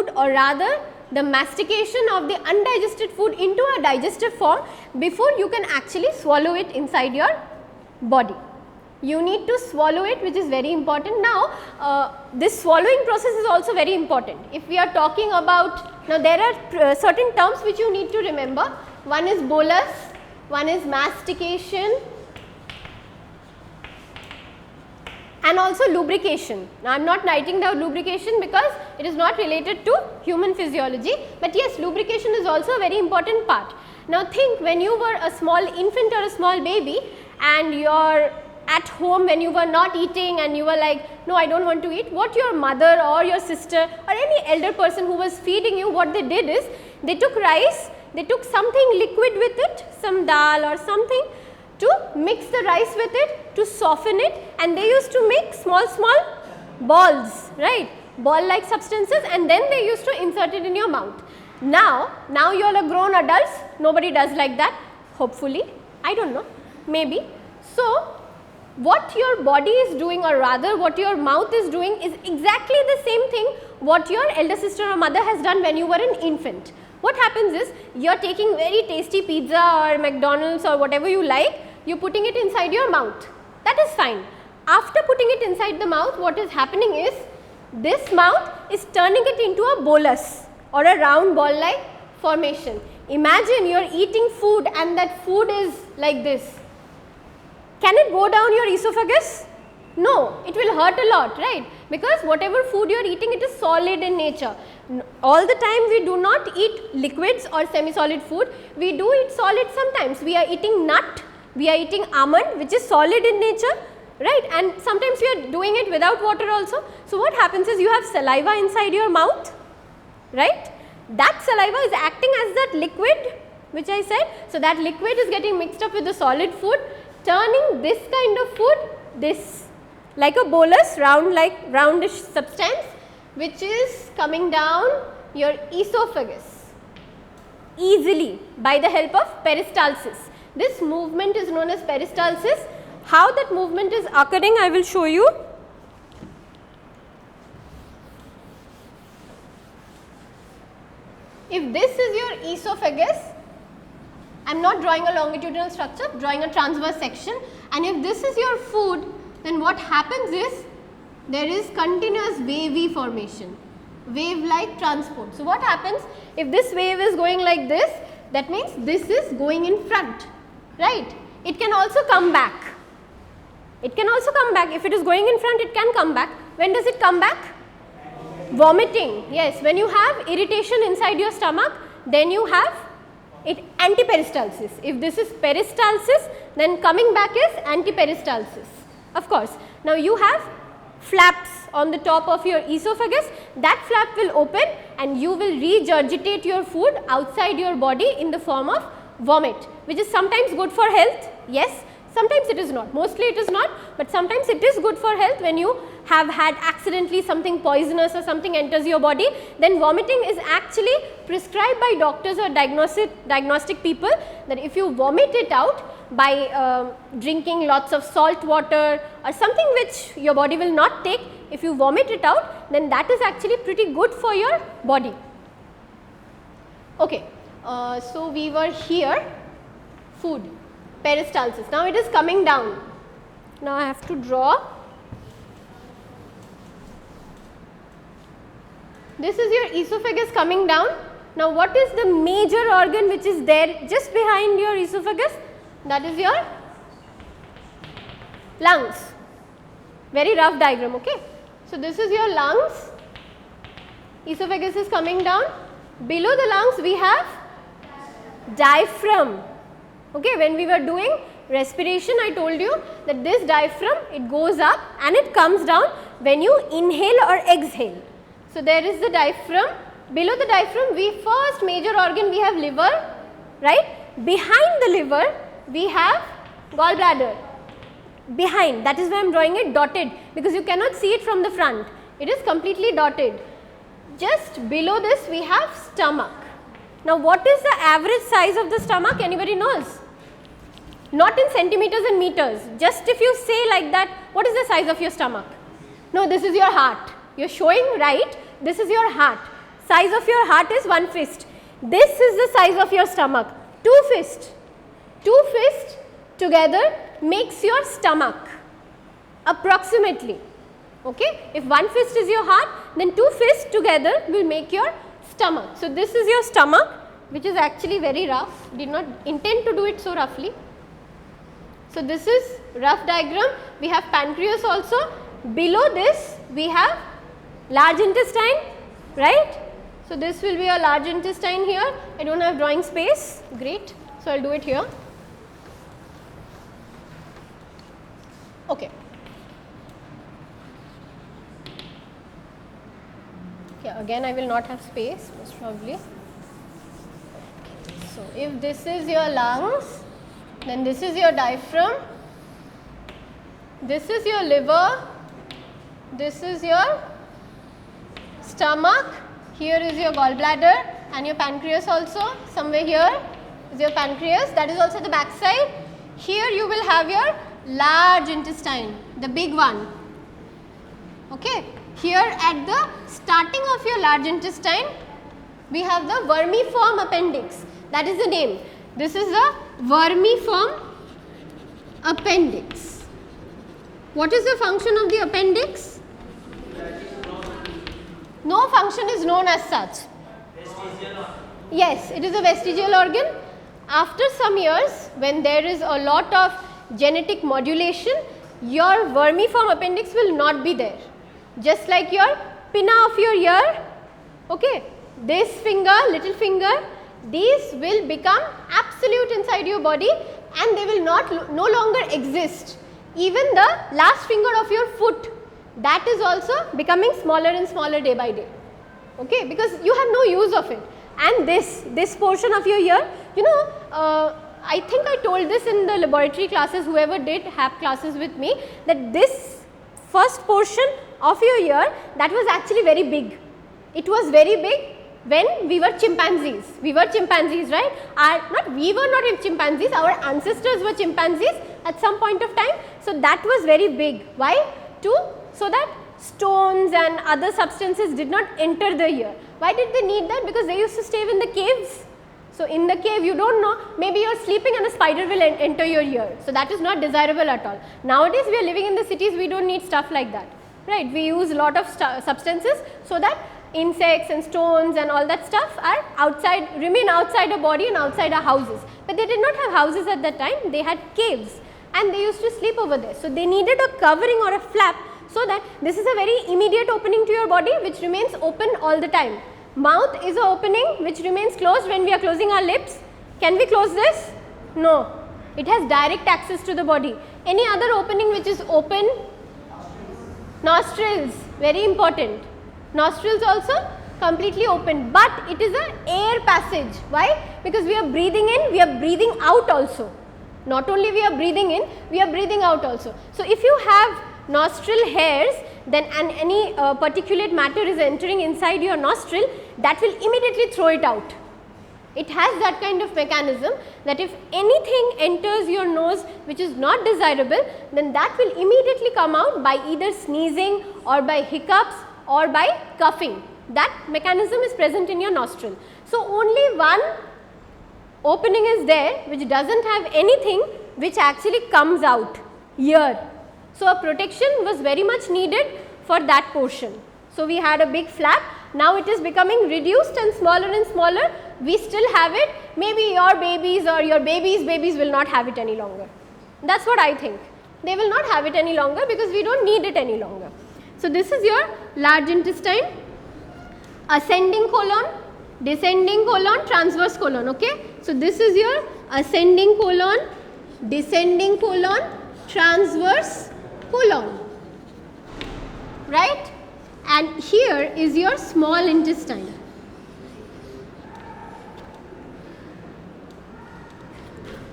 food, or rather the mastication of the undigested food into a digestive form before you can actually swallow it inside your body. You need to swallow it, which is very important. Now, this swallowing process is also very important. If we are talking about, now there are certain terms which you need to remember. One is bolus, one is mastication, and also lubrication. Now, I am not writing down lubrication because it is not related to human physiology, but yes, lubrication is also a very important part. Now, think when you were a small infant or a small baby and you are at home when you were not eating and you were like, no, I do not want to eat, what your mother or your sister or any elder person who was feeding you, what they did is they took rice, they took something liquid with it, some dal or something, to mix the rice with it, to soften it, and they used to make small balls, right, ball like substances, and then they used to insert it in your mouth. Now you are a grown adults, nobody does like that, hopefully, I do not know, maybe. So, what your body is doing, or rather what your mouth is doing, is exactly the same thing what your elder sister or mother has done when you were an infant. What happens is, you are taking very tasty pizza or McDonald's or whatever you like, you are putting it inside your mouth. That is fine. After putting it inside the mouth, what is happening is, this mouth is turning it into a bolus or a round ball like formation. Imagine you are eating food and that food is like this. Can it go down your esophagus? No, it will hurt a lot, right? Because whatever food you are eating, it is solid in nature. All the time we do not eat liquids or semi-solid food, we do eat solid sometimes. We are eating nut, we are eating almond, which is solid in nature, right? And sometimes we are doing it without water also. So, what happens is, you have saliva inside your mouth, right? That saliva is acting as that liquid which I said. So, that liquid is getting mixed up with the solid food, turning this kind of food, this like a bolus, roundish substance, which is coming down your esophagus easily by the help of peristalsis. This movement is known as peristalsis. How that movement is occurring, I will show you. If this is your esophagus, I am not drawing a longitudinal structure, drawing a transverse section, and if this is your food, then what happens is, there is continuous wavy formation, wave like transport. So, what happens if this wave is going like this, that means this is going in front, right. It can also come back. It can also come back. If it is going in front, it can come back. When does it come back? Vomiting. Yes, when you have irritation inside your stomach, then you have it antiperistalsis. If this is peristalsis, then coming back is antiperistalsis, of course. Now, you have flaps on the top of your esophagus, that flap will open and you will regurgitate your food outside your body in the form of vomit, which is sometimes good for health, yes, sometimes it is not, mostly it is not, but sometimes it is good for health. When you have had accidentally something poisonous or something enters your body, then vomiting is actually prescribed by doctors or diagnostic people, that if you vomit it out by drinking lots of salt water or something which your body will not take, if you vomit it out, then that is actually pretty good for your body. Okay, so we were here, food, peristalsis. Now it is coming down. Now I have to draw. This is your esophagus coming down. Now what is the major organ which is there just behind your esophagus? That is your lungs. Very rough diagram, okay. So this is your lungs, esophagus is coming down. Below the lungs we have diaphragm. Okay, when we were doing respiration, I told you that this diaphragm, it goes up and it comes down when you inhale or exhale. So there is the diaphragm. Below the diaphragm, we first major organ we have liver, right? Behind the liver we have gallbladder. Behind, that is why I am drawing it dotted, because you cannot see it from the front. It is completely dotted. Just below this we have stomach. Now what is the average size of the stomach? Anybody knows? Not in centimeters and meters. Just if you say like that, what is the size of your stomach? No, this is your heart. You are showing right, this is your heart. size of your heart is 1 fist. This is the size of your stomach, 2 fists. 2 fists together makes your stomach approximately. Okay? If 1 fist is your heart, then 2 fists together will make your stomach. So, this is your stomach, which is actually very rough, did not intend to do it so roughly. So, this is rough diagram. We have pancreas also. Below this we have large intestine, right. So, this will be a large intestine here. I do not have drawing space, great. So, I will do it here. Okay. Okay, again I will not have space most probably. So, if this is your lungs, then this is your diaphragm, this is your liver, this is your stomach, here is your gallbladder and your pancreas also, somewhere here is your pancreas, that is also the back side. Here you will have your large intestine, the big one. Okay. Here at the starting of your large intestine, we have the vermiform appendix, that is the name. This is the vermiform appendix. What is the function of the appendix? No function is known as such. Yes, it is a vestigial organ. After some years, when there is a lot of genetic modulation, your vermiform appendix will not be there. Just like your pinna of your ear, okay, this finger, little finger, these will become absolute inside your body and they will no longer exist. Even the last finger of your foot, that is also becoming smaller and smaller day by day, okay, because you have no use of it. And this portion of your ear, you know, I think I told this in the laboratory classes, whoever did have classes with me, that this first portion of your ear, that was actually very big. It was very big when we were chimpanzees. We were chimpanzees, right? We were not chimpanzees, our ancestors were chimpanzees at some point of time. So, that was very big. Why? So that stones and other substances did not enter the ear. Why did they need that? Because they used to stay in the caves. So, in the cave you do not know, maybe you are sleeping and a spider will enter your ear. So, that is not desirable at all. Nowadays we are living in the cities, we do not need stuff like that, right. We use a lot of substances so that insects and stones and all that stuff are outside, remain outside our body and outside our houses. But they did not have houses at that time, they had caves and they used to sleep over there. So, they needed a covering or a flap so that this is a very immediate opening to your body which remains open all the time. Mouth is a opening which remains closed when we are closing our lips. Can we close this? No. It has direct access to the body. Any other opening which is open? Nostrils, very important. Nostrils also completely open, but it is an air passage. Why? Because we are breathing in, we are breathing out also. Not only we are breathing in, we are breathing out also. So, if you have nostril hairs, then any particulate matter is entering inside your nostril, that will immediately throw it out. It has that kind of mechanism that if anything enters your nose which is not desirable, then that will immediately come out by either sneezing or by hiccups or by coughing. That mechanism is present in your nostril. So, only one opening is there which does not have anything which actually comes out, ear. So, a protection was very much needed for that portion. So, we had a big flap, now it is becoming reduced and smaller, we still have it, maybe your babies or your babies will not have it any longer. That is what I think, they will not have it any longer because we do not need it any longer. So, this is your large intestine, ascending colon, descending colon, transverse colon, okay. So, this is your ascending colon, descending colon, transverse colon, right, and here is your small intestine.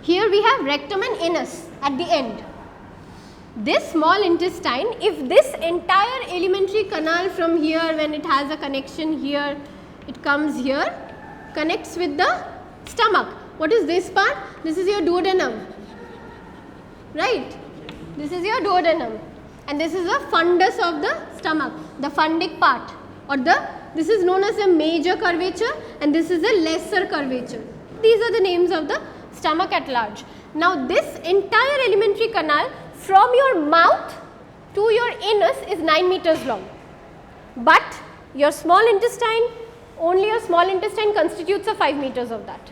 Here we have rectum and anus at the end. This small intestine, if this entire alimentary canal from here, when it has a connection here, it comes here, connects with the stomach. What is this part? This is your duodenum, right. This is your duodenum and this is the fundus of the stomach, the fundic part or the This is known as a major curvature and this is a lesser curvature. These are the names of the stomach at large. Now this entire alimentary canal from your mouth to your anus is 9 meters long. But your small intestine, only your small intestine constitutes of 5 meters of that.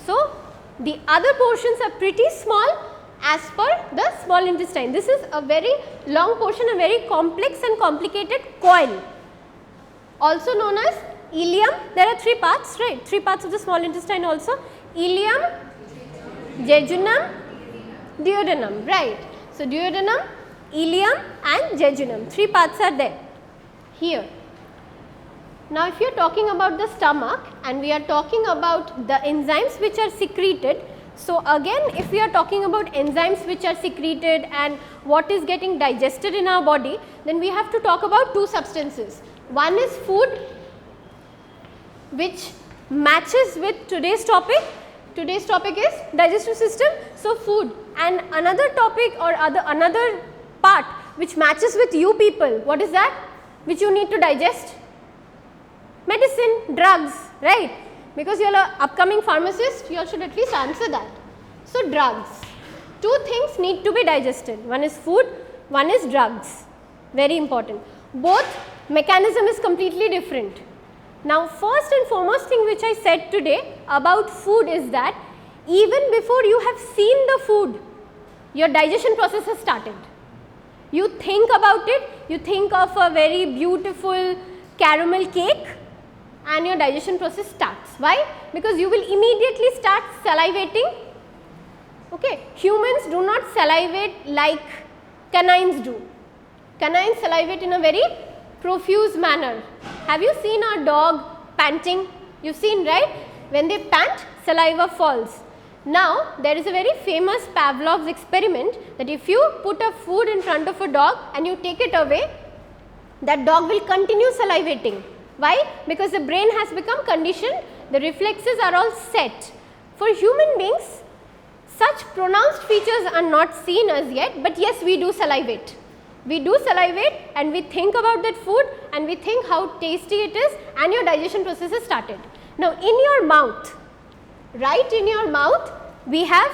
So the other portions are pretty small as per the small intestine. This is a very long portion, a very complex and complicated coil, also known as ileum. There are 3 parts, right? 3 parts of the small intestine also: ileum, jejunum, duodenum, right? So duodenum, ileum and jejunum, 3 parts are there here. Now if you are talking about the stomach and we are talking about the enzymes which are secreted, so again if we are talking about enzymes which are secreted and what is getting digested in our body, then we have to talk about 2 substances. One is food, which matches with today's topic. Today's topic is digestive system, so food. And another topic or another part which matches with you people, what is that? Which you need to digest? Medicine, drugs, right? Because you are an upcoming pharmacist, you all should at least answer that. So drugs, 2 things need to be digested. One is food, one is drugs, very important. Both mechanism is completely different. Now first and foremost thing which I said today about food is that even before you have seen the food, your digestion process has started. You think about it, you think of a very beautiful caramel cake and your digestion process starts. Why? Because you will immediately start salivating. Okay, humans do not salivate like canines do. Canines salivate in a very profuse manner. Have you seen our dog panting? You've seen, right? When they pant, saliva falls. Now there is a very famous Pavlov's experiment that if you put a food in front of a dog and you take it away, that dog will continue salivating. Why? Because the brain has become conditioned, the reflexes are all set. For human beings, such pronounced features are not seen as yet, but yes, we do salivate. We do salivate and we think about that food and we think how tasty it is and your digestion process is started. Now in your mouth, right in your mouth, we have